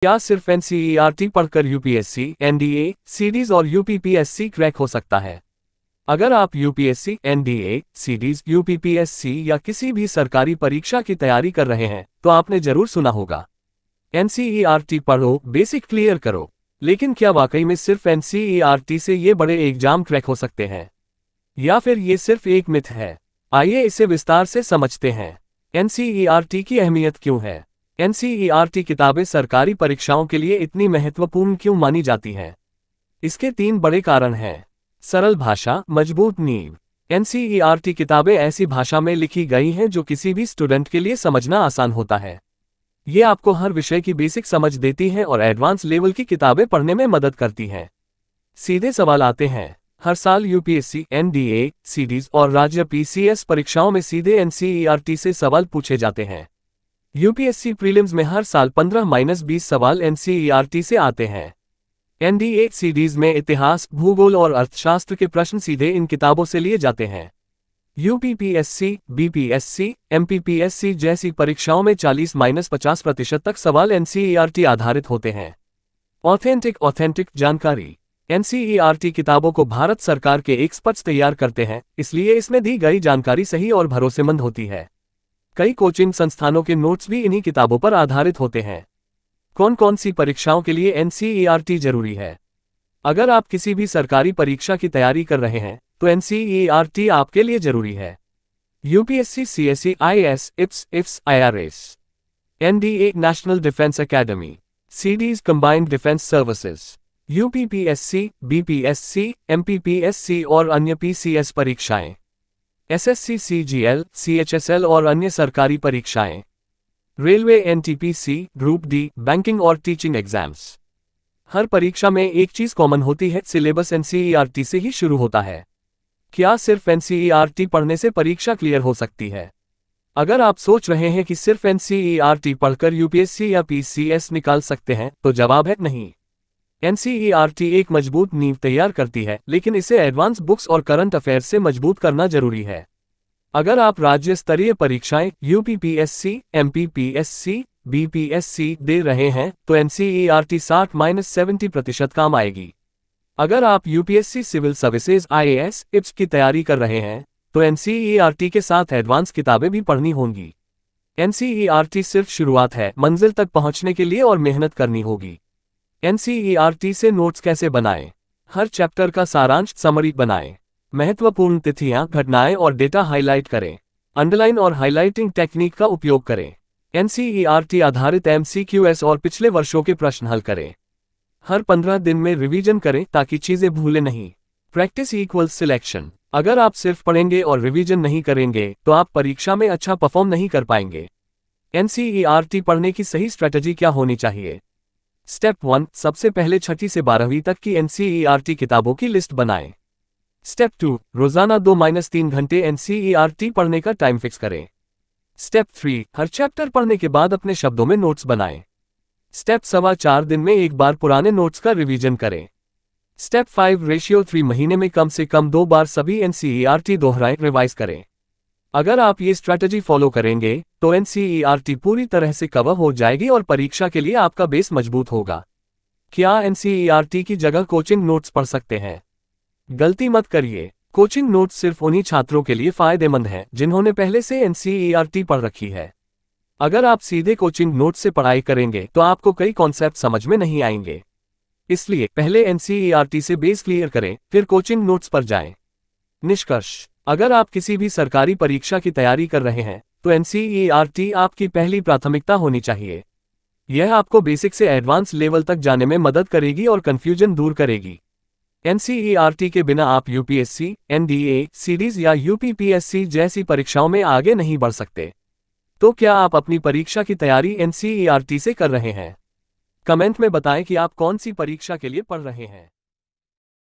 क्या सिर्फ एनसीईआरटी पढ़कर यूपीएससी, एनडीए, सीडीज और यूपीपीएससी क्रैक हो सकता है? अगर आप यूपीएससी, एनडीए, सीडीज, यूपीपीएससी या किसी भी सरकारी परीक्षा की तैयारी कर रहे हैं तो आपने जरूर सुना होगा, एनसीईआरटी पढ़ो, बेसिक क्लियर करो। लेकिन क्या वाकई में सिर्फ एनसीईआरटी से ये बड़े एग्जाम क्रैक हो सकते हैं, या फिर ये सिर्फ एक मिथ है? आइए इसे विस्तार से समझते हैं। एनसीईआरटी की अहमियत क्यों है? एनसीईआरटी किताबें सरकारी परीक्षाओं के लिए इतनी महत्वपूर्ण क्यों मानी जाती हैं? इसके 3 बड़े कारण हैं। सरल भाषा, मजबूत नींव। एनसीईआरटी किताबें ऐसी भाषा में लिखी गई हैं जो किसी भी स्टूडेंट के लिए समझना आसान होता है। ये आपको हर विषय की बेसिक समझ देती हैं और एडवांस लेवल की किताबें पढ़ने में मदद करती हैं। सीधे सवाल आते हैं। हर साल यूपीएससी, एनडीए, सीडीज और राज्य पीसीएस परीक्षाओं में सीधे एनसीईआरटी से सवाल पूछे जाते हैं। यूपीएससी प्रीलिम्स में हर साल 15-20 सवाल एनसीईआरटी से आते हैं। एनडीए, सीडीज में इतिहास, भूगोल और अर्थशास्त्र के प्रश्न सीधे इन किताबों से लिए जाते हैं। यूपीपीएससी, बीपीएससी, एमपीपीएससी जैसी परीक्षाओं में 40-50% तक सवाल एनसीईआरटी आधारित होते हैं। ऑथेंटिक जानकारी। एनसीईआरटी किताबों को भारत सरकार के एक्सपर्ट्स तैयार करते हैं, इसलिए इसमें दी गई जानकारी सही और भरोसेमंद होती है। कई कोचिंग संस्थानों के नोट्स भी इन्हीं किताबों पर आधारित होते हैं। कौन कौन सी परीक्षाओं के लिए एनसीईआरटी जरूरी है? अगर आप किसी भी सरकारी परीक्षा की तैयारी कर रहे हैं तो एनसीईआरटी आपके लिए जरूरी है। UPSC, CSE, IAS, ifs, IRS. NDA, national defence academy. CDs, combined defence services. UPPSC, BPSC, MPPSC और अन्य पीसीएस परीक्षाएं। एसएससी, सीजीएल, सीएचएसएल और अन्य सरकारी परीक्षाएं। Railway, NTPC, group D, banking और टीचिंग एग्जाम्स। हर परीक्षा में एक चीज कॉमन होती है, सिलेबस एनसीईआरटी से ही शुरू होता है। क्या सिर्फ एनसीईआरटी पढ़ने से परीक्षा क्लियर हो सकती है? अगर आप सोच रहे हैं कि सिर्फ एनसीईआरटी पढ़कर यूपीएससी या पीसीएस निकाल सकते हैं तो जवाब है नहीं। एनसीईआरटी एक मजबूत नींव तैयार करती है, लेकिन इसे एडवांस बुक्स और करंट अफेयर्स से मजबूत करना जरूरी है। अगर आप राज्य स्तरीय परीक्षाएं यूपीपीएससी, एमपीपीएससी, बीपीएससी दे रहे हैं तो एनसीईआरटी 60-70% काम आएगी। अगर आप UPSC, civil services, IAS, IFS की तैयारी कर रहे हैं तो एनसीईआरटी के साथ एडवांस किताबें भी पढ़नी होंगी। एनसीईआरटी सिर्फ शुरुआत है, मंजिल तक पहुंचने के लिए और मेहनत करनी होगी। एनसीईआरटी से नोट्स कैसे बनाएं? हर चैप्टर का सारांश, समरी बनाएं। महत्वपूर्ण तिथियां, घटनाएं और डेटा हाईलाइट करें। अंडरलाइन और हाईलाइटिंग टेक्निक का उपयोग करें। एनसीईआरटी आधारित एमसीक्यूएस और पिछले वर्षों के प्रश्न हल करें। हर 15 दिन में रिवीजन करें ताकि चीजें भूलें नहीं। Practice equals selection. अगर आप सिर्फ पढ़ेंगे और रिवीजन नहीं करेंगे तो आप परीक्षा में अच्छा परफॉर्म नहीं कर पाएंगे। एनसीईआरटी पढ़ने की सही स्ट्रेटजी क्या होनी चाहिए? स्टेप 1, सबसे पहले 6वीं से 12वीं तक की एनसीईआरटी किताबों की लिस्ट बनाएं। स्टेप 2, रोजाना 2-3 घंटे एनसीईआरटी पढ़ने का टाइम फिक्स करें। स्टेप 3, हर चैप्टर पढ़ने के बाद अपने शब्दों में नोट्स बनाएं। स्टेप 4 दिन में एक बार पुराने नोट्स का रिवीजन करें। स्टेप 5, रेशियो 3 महीने में कम से कम 2 बार सभी एनसीईआरटी दोहराएं, रिवाइज करें। अगर आप ये स्ट्रैटेजी फॉलो करेंगे तो एनसीईआरटी पूरी तरह से कवर हो जाएगी और परीक्षा के लिए आपका बेस मजबूत होगा। क्या एनसीईआरटी की जगह कोचिंग नोट्स पढ़ सकते हैं? गलती मत करिए। कोचिंग नोट्स सिर्फ उन्हीं छात्रों के लिए फायदेमंद हैं जिन्होंने पहले से एनसीईआरटी पढ़ रखी है। अगर आप सीधे कोचिंग नोट्स से पढ़ाई करेंगे तो आपको कई कॉन्सेप्ट समझ में नहीं आएंगे। इसलिए पहले एनसीईआरटी से बेस क्लियर करें, फिर कोचिंग नोट्स पर जाएं। निष्कर्ष: अगर आप किसी भी सरकारी परीक्षा की तैयारी कर रहे हैं तो एनसीईआरटी आपकी पहली प्राथमिकता होनी चाहिए। यह आपको बेसिक से एडवांस लेवल तक जाने में मदद करेगी और कंफ्यूजन दूर करेगी। एनसीईआरटी के बिना आप यूपीएससी, एनडीए, सीडीज या यूपीपीएससी जैसी परीक्षाओं में आगे नहीं बढ़ सकते। तो क्या आप अपनी परीक्षा की तैयारी एनसीईआरटी से कर रहे हैं? कमेंट में बताएं कि आप कौन सी परीक्षा के लिए पढ़ रहे हैं।